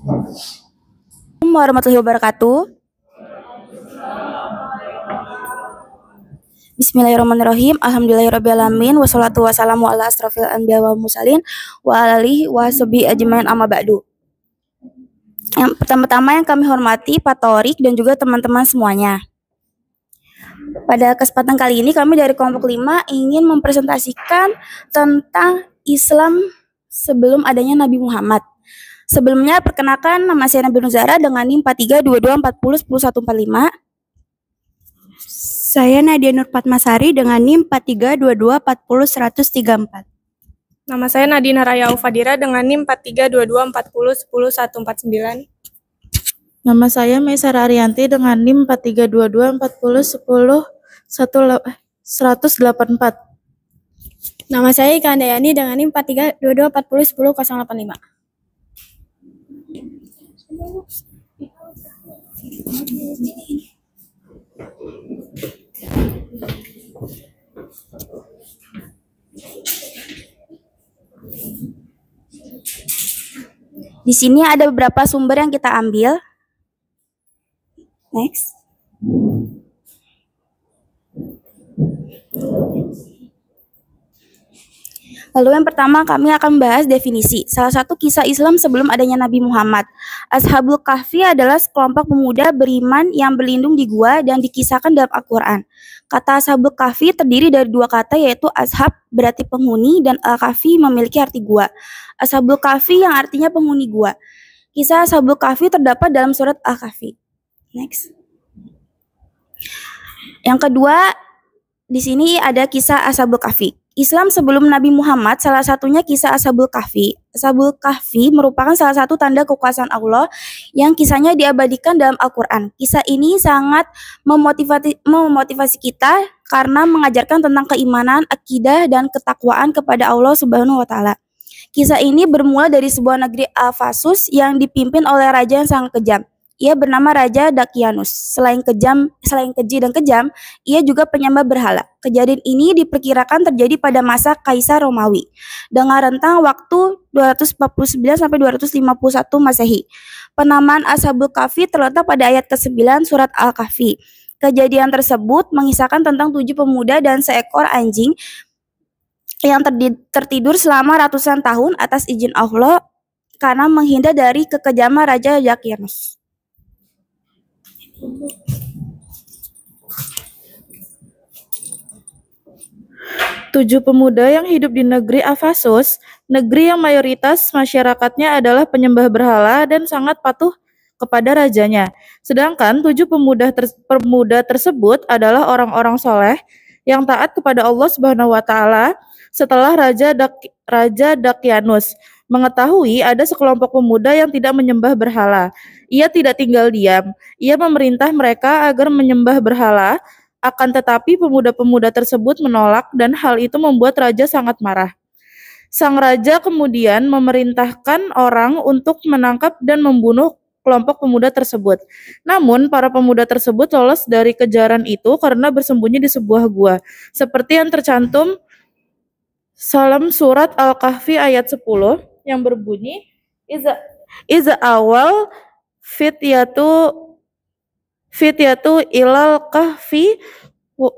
Assalamualaikum warahmatullahi wabarakatuh. Bismillahirrahmanirrahim. Alhamdulillahirrahmanirrahim. Wassalatu wassalamu ala asrafil anbiya wal mursalin wa alihi wa sahbihi ajmain amma ba'du. Yang pertama-tama yang kami hormati Pak Torik dan juga teman-teman semuanya. Pada kesempatan kali ini kami dari kelompok 5 ingin mempresentasikan tentang Islam sebelum adanya Nabi Muhammad. Sebelumnya perkenalkan, nama saya Nabi Nuzara dengan NIM 432240101145. Saya Nadia Nur Fatmasari dengan NIM 4322401134. Nama saya Nadina Raya Ufadira dengan NIM 432240101149. Nama saya Maisara Arianti dengan NIM 432240101184. Nama saya Ika Andayani dengan NIM 4322401085. Di sini ada beberapa sumber yang kita ambil. Next. Lalu yang pertama kami akan membahas definisi. Salah satu kisah Islam sebelum adanya Nabi Muhammad. Ashabul Kahfi adalah sekelompok pemuda beriman yang berlindung di gua dan dikisahkan dalam Al-Quran. Kata Ashabul Kahfi terdiri dari dua kata yaitu ashab berarti penghuni dan al-kahfi memiliki arti gua. Ashabul Kahfi yang artinya penghuni gua. Kisah Ashabul Kahfi terdapat dalam surat Al-Kahfi. Next. Yang kedua, di sini ada kisah Ashabul Kahfi. Islam sebelum Nabi Muhammad, salah satunya kisah Ashabul Kahfi. Ashabul Kahfi merupakan salah satu tanda kekuasaan Allah yang kisahnya diabadikan dalam Al-Quran. Kisah ini sangat memotivasi kita karena mengajarkan tentang keimanan, akidah, dan ketakwaan kepada Allah Subhanahu wa Ta'ala. Kisah ini bermula dari sebuah negeri Ephasus yang dipimpin oleh raja yang sangat kejam. Ia bernama Raja Dakianus. Selain keji dan kejam, ia juga penyembah berhala. Kejadian ini diperkirakan terjadi pada masa Kaisar Romawi dengan rentang waktu 249 sampai 251 Masehi. Penamaan Ashabul Kahfi terletak pada ayat ke-9 surat Al-Kahfi. Kejadian tersebut mengisahkan tentang 7 pemuda dan seekor anjing yang tertidur selama ratusan tahun atas izin Allah karena menghindar dari kekejaman Raja Dakianus. 7 pemuda yang hidup di negeri Ephasus, negeri yang mayoritas masyarakatnya adalah penyembah berhala dan sangat patuh kepada rajanya. Sedangkan 7 pemuda tersebut adalah orang-orang soleh yang taat kepada Allah Subhanahu wa Ta'ala. Setelah Raja Dakianus mengetahui ada sekelompok pemuda yang tidak menyembah berhala, ia tidak tinggal diam. Ia memerintah mereka agar menyembah berhala. Akan tetapi pemuda-pemuda tersebut menolak dan hal itu membuat raja sangat marah. Sang raja kemudian memerintahkan orang untuk menangkap dan membunuh kelompok pemuda tersebut. Namun para pemuda tersebut lolos dari kejaran itu karena bersembunyi di sebuah gua. Seperti yang tercantum dalam surat Al-Kahfi ayat 10 yang berbunyi Iza awal fityatu ilal kahfi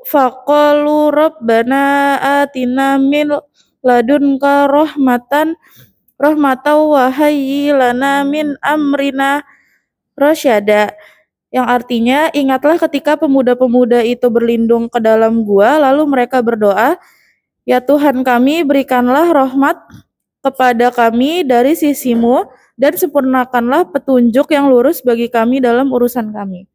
faqalu rabbana atina min ladunka rahmatan wa hayyi lana min amrina rasyada. Yang artinya, ingatlah ketika pemuda-pemuda itu berlindung ke dalam gua lalu mereka berdoa, ya Tuhan kami, berikanlah rahmat kepada kami dari sisimu dan sempurnakanlah petunjuk yang lurus bagi kami dalam urusan kami.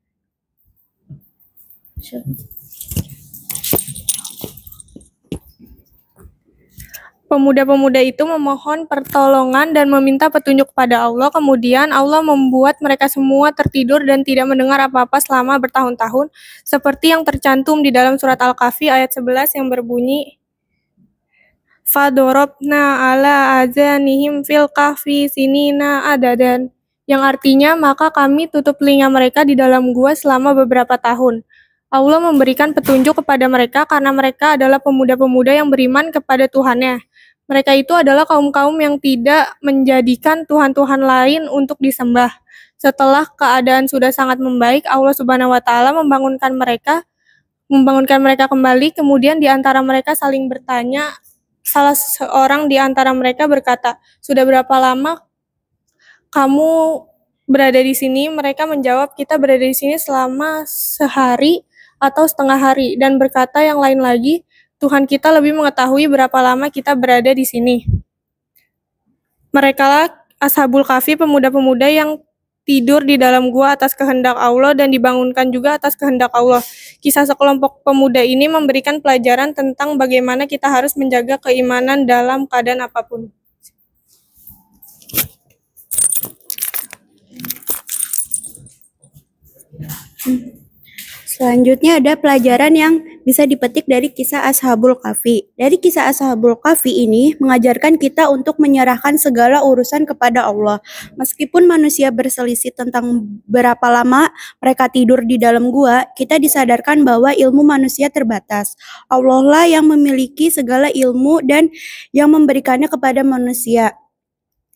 Pemuda-pemuda itu memohon pertolongan dan meminta petunjuk kepada Allah. Kemudian Allah membuat mereka semua tertidur dan tidak mendengar apa-apa selama bertahun-tahun. Seperti yang tercantum di dalam surat Al-Kahfi ayat 11 yang berbunyi, Fadorobna ala azanihim fil kahfi sinina adadan. Yang artinya, maka kami tutup telinga mereka di dalam gua selama beberapa tahun. Allah memberikan petunjuk kepada mereka karena mereka adalah pemuda-pemuda yang beriman kepada Tuhannya. Mereka itu adalah kaum-kaum yang tidak menjadikan Tuhan-Tuhan lain untuk disembah. Setelah keadaan sudah sangat membaik, Allah Subhanahu wa Ta'ala membangunkan mereka kembali. Kemudian di antara mereka saling bertanya. Salah seorang di antara mereka berkata, "Sudah berapa lama kamu berada di sini?" Mereka menjawab, "Kita berada di sini selama sehari atau setengah hari." Dan berkata yang lain lagi, "Tuhan kita lebih mengetahui berapa lama kita berada di sini." Merekalah Ashabul Kahfi, pemuda-pemuda yang tidur di dalam gua atas kehendak Allah dan dibangunkan juga atas kehendak Allah. Kisah sekelompok pemuda ini memberikan pelajaran tentang bagaimana kita harus menjaga keimanan dalam keadaan apapun. Selanjutnya ada pelajaran yang bisa dipetik dari kisah Ashabul Kahfi. Dari kisah Ashabul Kahfi ini mengajarkan kita untuk menyerahkan segala urusan kepada Allah. Meskipun manusia berselisih tentang berapa lama mereka tidur di dalam gua, kita disadarkan bahwa ilmu manusia terbatas. Allah lah yang memiliki segala ilmu dan yang memberikannya kepada manusia.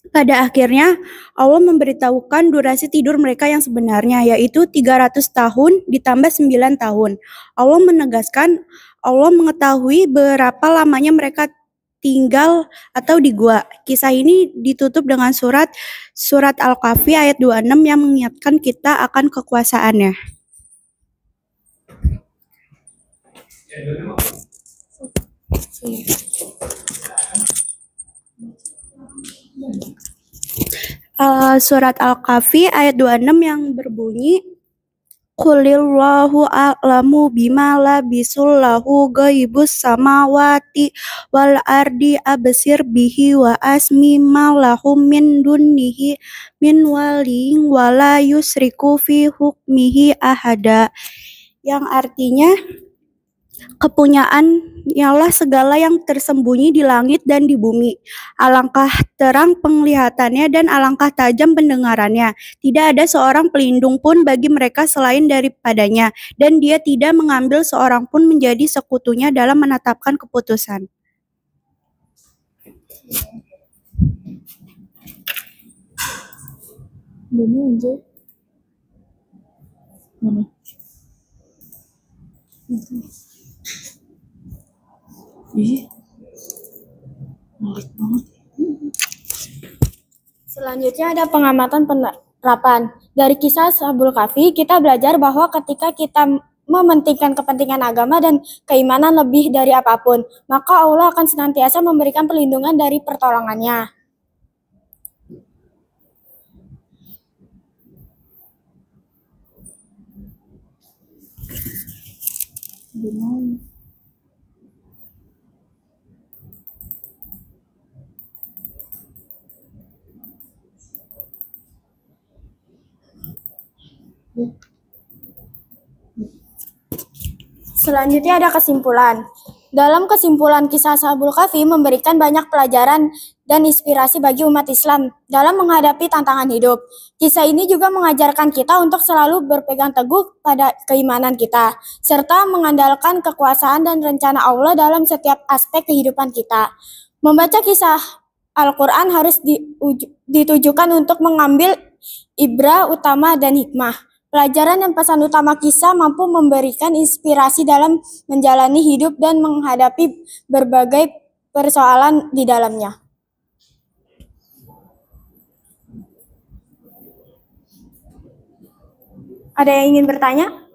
Pada akhirnya, Allah memberitahukan durasi tidur mereka yang sebenarnya, yaitu 300 tahun ditambah 9 tahun. Allah menegaskan, Allah mengetahui berapa lamanya mereka tinggal atau di gua. Kisah ini ditutup dengan surat Al-Kahfi ayat 26 yang mengingatkan kita akan kekuasaannya. Surat Al-Kahfi ayat 26 yang berbunyi, Qulillahu a'lamu bima labisul lahu ghaibus samawati wal ardi absir bihi wa asmi ma lahum min dunihi min waliyin wa la yusriku fi hukmihi ahada. Yang artinya, kepunyaan ialah segala yang tersembunyi di langit dan di bumi. Alangkah terang penglihatannya dan alangkah tajam pendengarannya. Tidak ada seorang pelindung pun bagi mereka selain daripadanya, dan dia tidak mengambil seorang pun menjadi sekutunya dalam menetapkan keputusan. Selanjutnya ada pengamatan penerapan. Dari kisah Ashabul Kahfi, kita belajar bahwa ketika kita mementingkan kepentingan agama dan keimanan lebih dari apapun, maka Allah akan senantiasa memberikan perlindungan dari pertolongannya. Selanjutnya ada kesimpulan. Dalam kesimpulan, kisah Ashabul Kahfi memberikan banyak pelajaran dan inspirasi bagi umat Islam dalam menghadapi tantangan hidup. Kisah ini juga mengajarkan kita untuk selalu berpegang teguh pada keimanan kita, serta mengandalkan kekuasaan dan rencana Allah dalam setiap aspek kehidupan kita. Membaca kisah Al-Quran harus ditujukan untuk mengambil ibrah utama dan hikmah. Pelajaran dan pesan utama kisah mampu memberikan inspirasi dalam menjalani hidup dan menghadapi berbagai persoalan di dalamnya. Ada yang ingin bertanya?